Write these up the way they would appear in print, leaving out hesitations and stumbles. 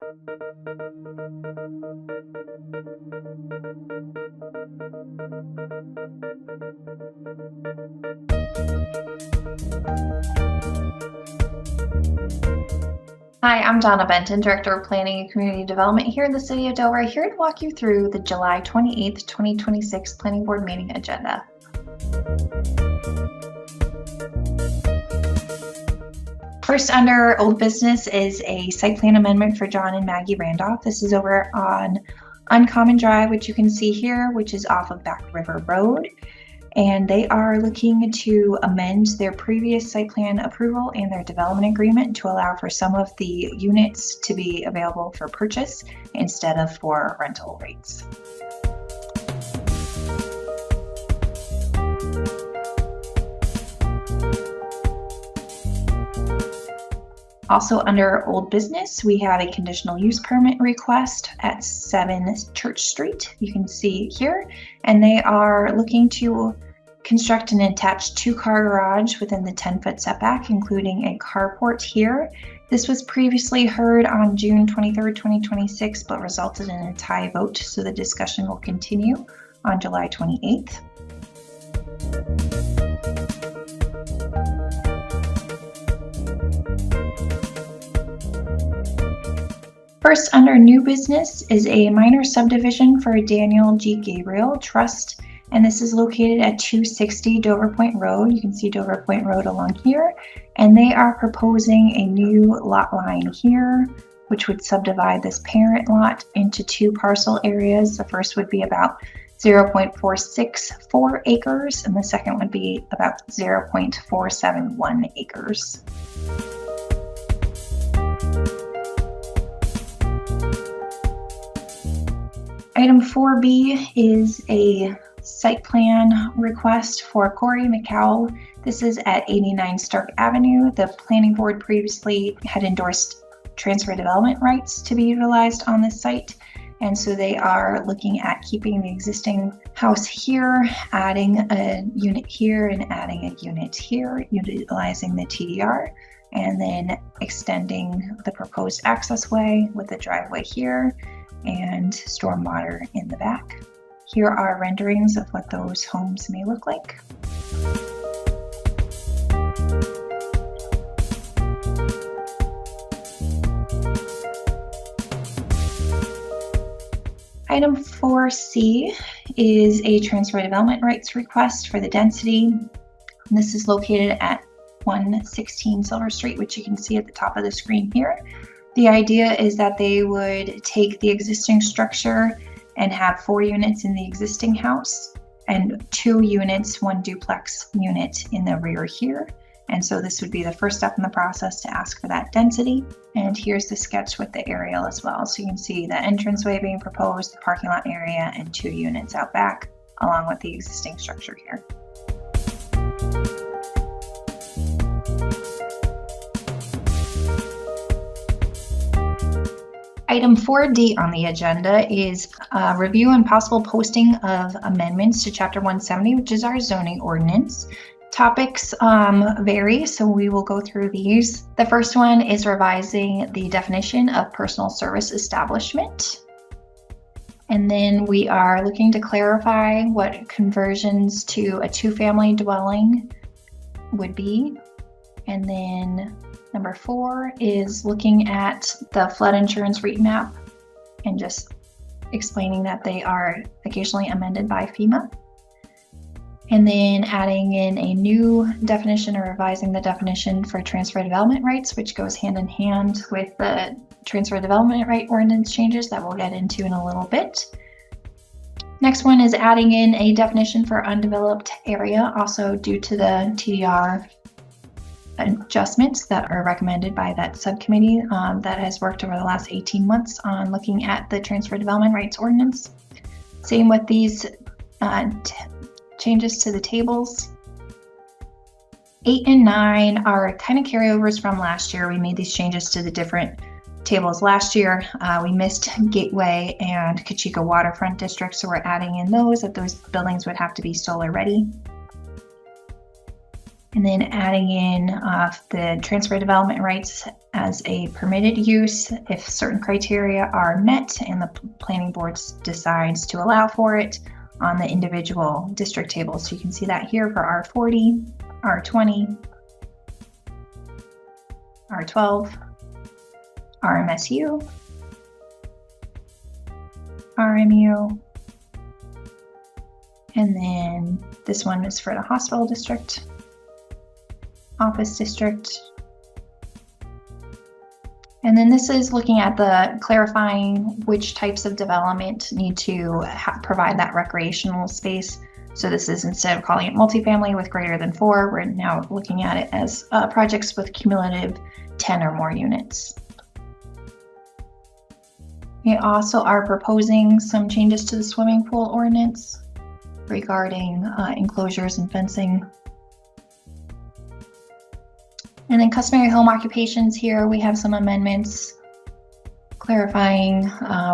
Hi, I'm Donna Benton, Director of Planning and Community Development here in the City of Delray, here to walk you through the July 28th, 2026 Planning Board meeting agenda. First, under old business is a site plan amendment for John and Maggie Randolph. This is over on Uncommon Drive, which you can see here, which is off of Back River Road. And they are looking to amend their previous site plan approval and their development agreement to allow for some of the units to be available for purchase instead of for rental rates. Also under old business, we have a conditional use permit request at 7 Church Street. You can see here, and they are looking to construct an attached 2-car garage within the 10-foot setback, including a carport here. This was previously heard on June 23rd, 2026, but resulted in a tie vote, so the discussion will continue on July 28th. First, under new business is a minor subdivision for Daniel G. Gabriel Trust, and this is located at 260 Dover Point Road. You can see Dover Point Road along here, and they are proposing a new lot line here, which would subdivide this parent lot into 2 parcel areas. The first would be about 0.464 acres, and the second would be about 0.471 acres. Item 4B is a site plan request for Corey McCowell. This is at 89 Stark Avenue. The planning board previously had endorsed transfer development rights to be utilized on this site. And so they are looking at keeping the existing house here, adding a unit here and adding a unit here, utilizing the TDR, and then extending the proposed accessway with the driveway here and stormwater in the back. Here are renderings of what those homes may look like. Item 4C is a transfer development rights request for the density. This is located at 116 Silver Street, which you can see at the top of the screen here. The idea is that they would take the existing structure and have 4 units in the existing house and 2 units, 1 duplex unit in the rear here. And so this would be the first step in the process to ask for that density. And here's the sketch with the aerial as well. So you can see the entranceway being proposed, the parking lot area, and 2 units out back, along with the existing structure here. Item 4D on the agenda is review and possible posting of amendments to Chapter 170, which is our zoning ordinance. Topics vary, so we will go through these. The first one is revising the definition of personal service establishment. And then we are looking to clarify what conversions to a 2-family dwelling would be. And then number 4 is looking at the flood insurance remap and just explaining that they are occasionally amended by FEMA. And then adding in a new definition or revising the definition for transfer development rights, which goes hand in hand with the transfer development right ordinance changes that we'll get into in a little bit. Next one is adding in a definition for undeveloped area, also due to the TDR adjustments that are recommended by that subcommittee that has worked over the last 18 months on looking at the transfer development rights ordinance. Same with these changes to the tables. 8 and 9 are kind of carryovers from last year. We made these changes to the different tables last year. We missed Gateway and Kachika Waterfront District, so we're adding in those, that those buildings would have to be solar ready. And then adding in the transfer development rights as a permitted use if certain criteria are met and the planning board decides to allow for it on the individual district table. So you can see that here for R40, R20, R12, RMSU, RMU, and then this one is for the hospital district, office district. And then this is looking at the clarifying which types of development need to provide that recreational space. So this is, instead of calling it multifamily with greater than 4, we're now looking at it as projects with cumulative 10 or more units. We also are proposing some changes to the swimming pool ordinance regarding enclosures and fencing. And then customary home occupations, here we have some amendments clarifying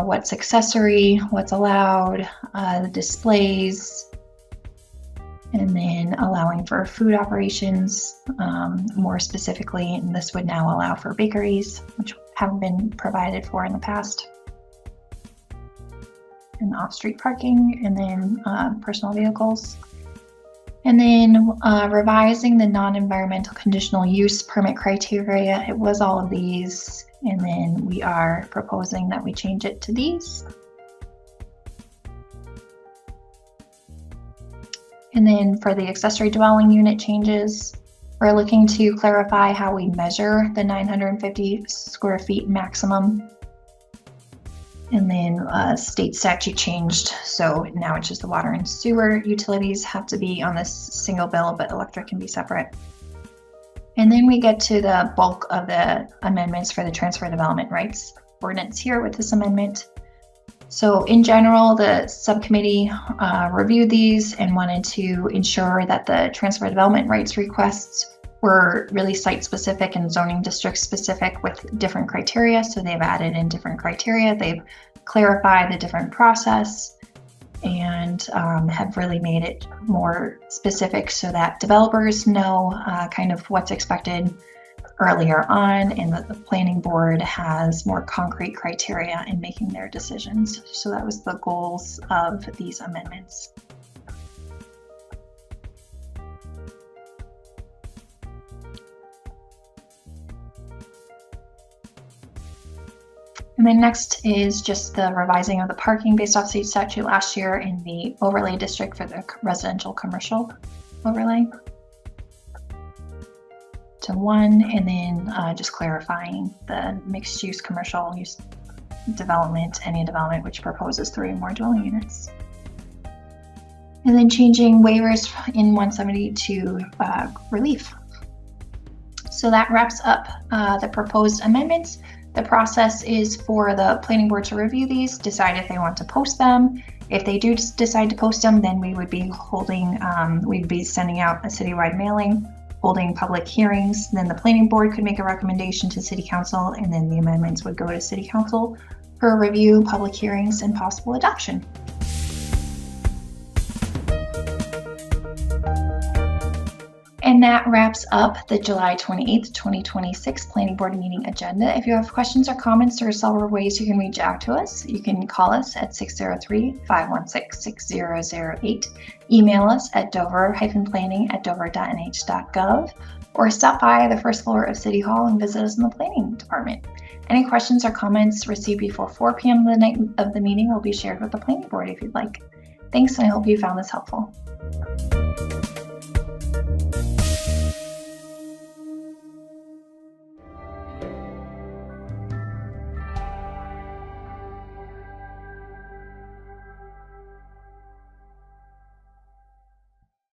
what's accessory, what's allowed, the displays, and then allowing for food operations more specifically. And this would now allow for bakeries, which haven't been provided for in the past. And off-street parking, and then personal vehicles. And then revising the non-environmental conditional use permit criteria. It was all of these, and then we are proposing that we change it to these. And then for the accessory dwelling unit changes, we're looking to clarify how we measure the 950 square feet maximum. And then state statute changed, so now it's just the water and sewer utilities have to be on this single bill, but electric can be separate. And then we get to the bulk of the amendments for the transfer development rights ordinance here with this amendment. So in general, the subcommittee reviewed these and wanted to ensure that the transfer development rights requests were really site specific and zoning district specific with different criteria. So they've added in different criteria. They've clarified the different process and have really made it more specific so that developers know kind of what's expected earlier on, and that the planning board has more concrete criteria in making their decisions. So that was the goals of these amendments. And then next is just the revising of the parking based off state statute last year in the overlay district for the residential commercial overlay to 1, and then just clarifying the mixed use commercial use development, any development which proposes 3 or more dwelling units. And then changing waivers in 170 to relief. So that wraps up the proposed amendments. The process is for the planning board to review these, decide if they want to post them. If they do decide to post them, then we would be holding, we'd be sending out a citywide mailing, holding public hearings. Then the planning board could make a recommendation to city council, and then the amendments would go to city council for review, public hearings, and possible adoption. And that wraps up the July 28th, 2026 Planning Board meeting agenda. If you have questions or comments, there are several ways you can reach out to us. You can call us at 603-516-6008, email us at dover-planning@dover.nh.gov, or stop by the first floor of City Hall and visit us in the planning department. Any questions or comments received before 4 p.m. the night of the meeting will be shared with the planning board if you'd like. Thanks, and I hope you found this helpful.